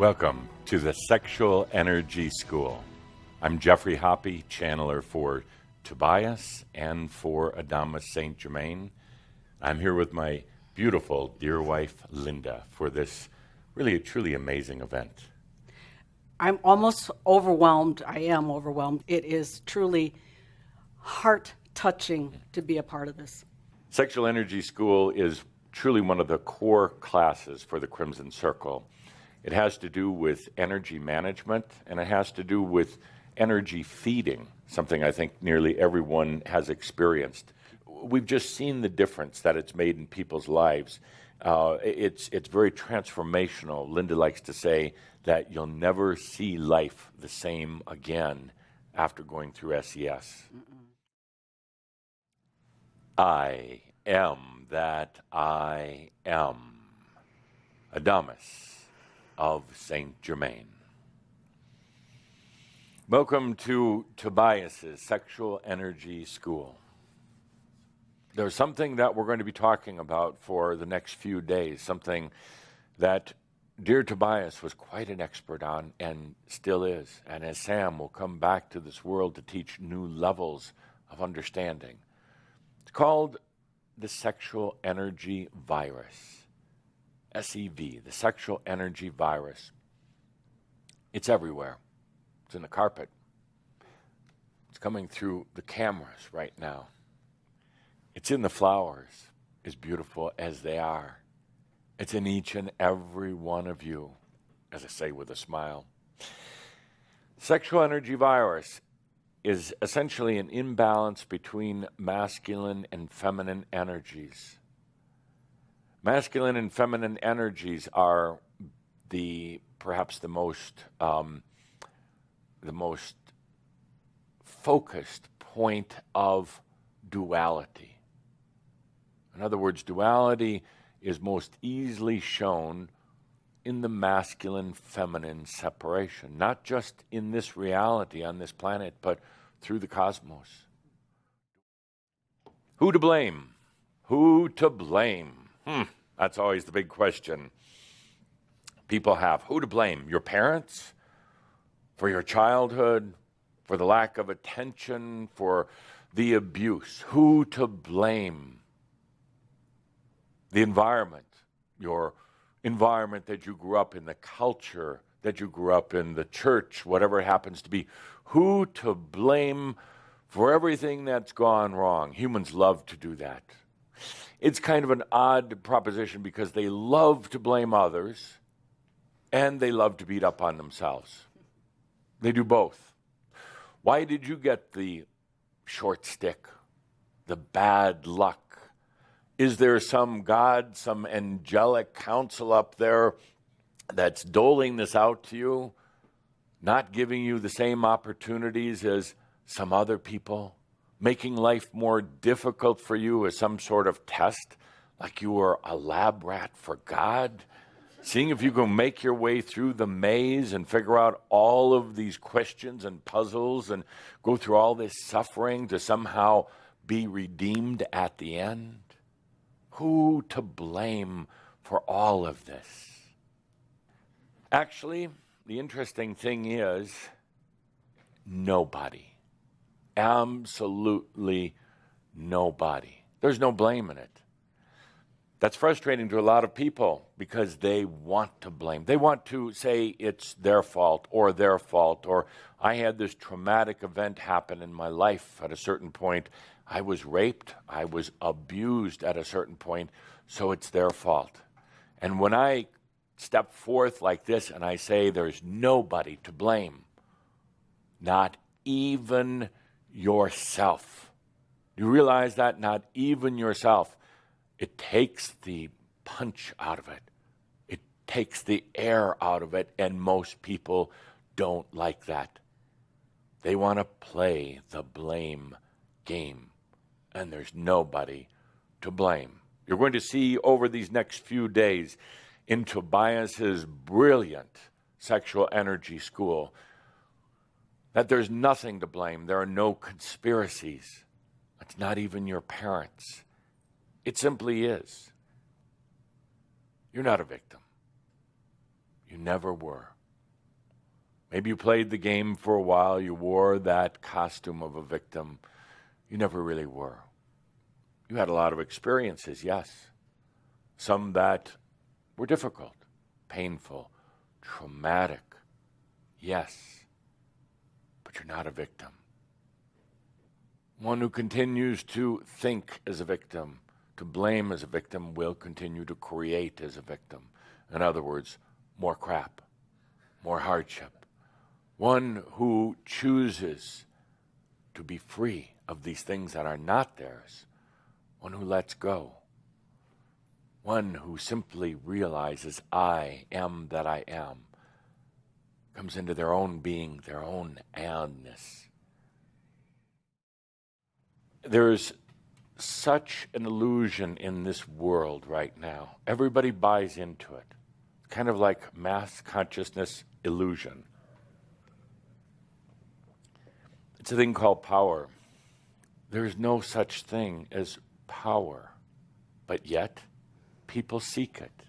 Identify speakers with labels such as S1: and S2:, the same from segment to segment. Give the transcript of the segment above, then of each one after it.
S1: Welcome to the Sexual Energy School. I'm Jeffrey Hoppe, channeler for Tobias and for Adamus St. Germain. I'm here with my beautiful dear wife, Linda, for this really truly amazing event.
S2: I'm almost overwhelmed. I am overwhelmed. It is truly heart-touching to be a part of this.
S1: Sexual Energy School is truly one of the core classes for the Crimson Circle. It has to do with energy management, and it has to do with energy feeding, something I think nearly everyone has experienced. We've just seen the difference that it's made in people's lives. It's very transformational. Linda likes to say that you'll never see life the same again after going through SES. I am that I am. Adamus of St. Germain. Welcome to Tobias's Sexual Energy School. There's something that we're going to be talking about for the next few days, something that dear Tobias was quite an expert on and still is. And as Sam will come back to this world to teach new levels of understanding. It's called the Sexual Energy Virus. SEV, the Sexual Energy Virus. It's everywhere. It's in the carpet. It's coming through the cameras right now. It's in the flowers, as beautiful as they are. It's in each and every one of you, as I say with a smile. Sexual energy virus is essentially an imbalance between masculine and feminine energies. Masculine and feminine energies are perhaps the most focused point of duality. In other words, duality is most easily shown in the masculine-feminine separation, not just in this reality on this planet, but through the cosmos. Who to blame? Who to blame? That's always the big question people have. Who to blame? Your parents? For your childhood? For the lack of attention? For the abuse? Who to blame? The environment. Your environment that you grew up in, the culture that you grew up in, the church, whatever it happens to be. Who to blame for everything that's gone wrong? Humans love to do that. It's kind of an odd proposition because they love to blame others and they love to beat up on themselves. They do both. Why did you get the short stick, the bad luck? Is there some God, some angelic counsel up there that's doling this out to you, not giving you the same opportunities as some other people? Making life more difficult for you as some sort of test, like you were a lab rat for God? Seeing if you can make your way through the maze and figure out all of these questions and puzzles and go through all this suffering to somehow be redeemed at the end? Who to blame for all of this? Actually, the interesting thing is nobody. Absolutely nobody. There's no blame in it. That's frustrating to a lot of people because they want to blame. They want to say it's their fault, or I had this traumatic event happen in my life at a certain point. I was raped, I was abused at a certain point, so it's their fault. And when I step forth like this and I say there's nobody to blame, not even yourself. You realize that? Not even yourself. It takes the punch out of it. It takes the air out of it, and most people don't like that. They want to play the blame game, and there's nobody to blame. You're going to see over these next few days in Tobias's brilliant Sexual Energy School that there's nothing to blame. There are no conspiracies. It's not even your parents. It simply is. You're not a victim. You never were. Maybe you played the game for a while. You wore that costume of a victim. You never really were. You had a lot of experiences, yes. Some that were difficult, painful, traumatic, yes. But you're not a victim. One who continues to think as a victim, to blame as a victim, will continue to create as a victim. In other words, more crap, more hardship. One who chooses to be free of these things that are not theirs. One who lets go. One who simply realizes, I am that I am. Comes into their own being, their own and-ness. There's such an illusion in this world right now. Everybody buys into it. It's kind of like mass consciousness illusion. It's a thing called power. There's no such thing as power, but yet people seek it.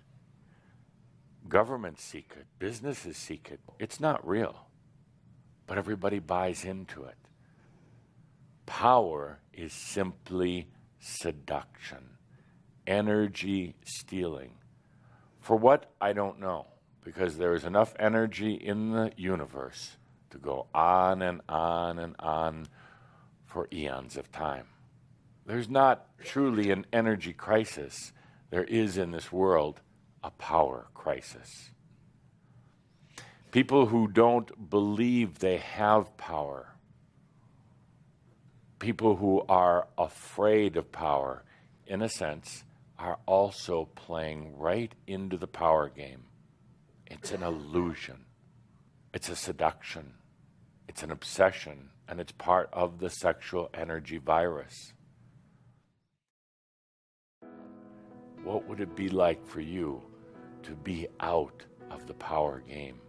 S1: Governments seek it. Businesses seek it. It's not real, but everybody buys into it. Power is simply seduction, energy stealing. For what? I don't know, because there is enough energy in the universe to go on and on and on for eons of time. There's not truly an energy crisis. There is in this world a power crisis. People who don't believe they have power, people who are afraid of power, in a sense, are also playing right into the power game. It's an illusion. It's a seduction. It's an obsession, and it's part of the sexual energy virus. What would it be like for you to be out of the power game?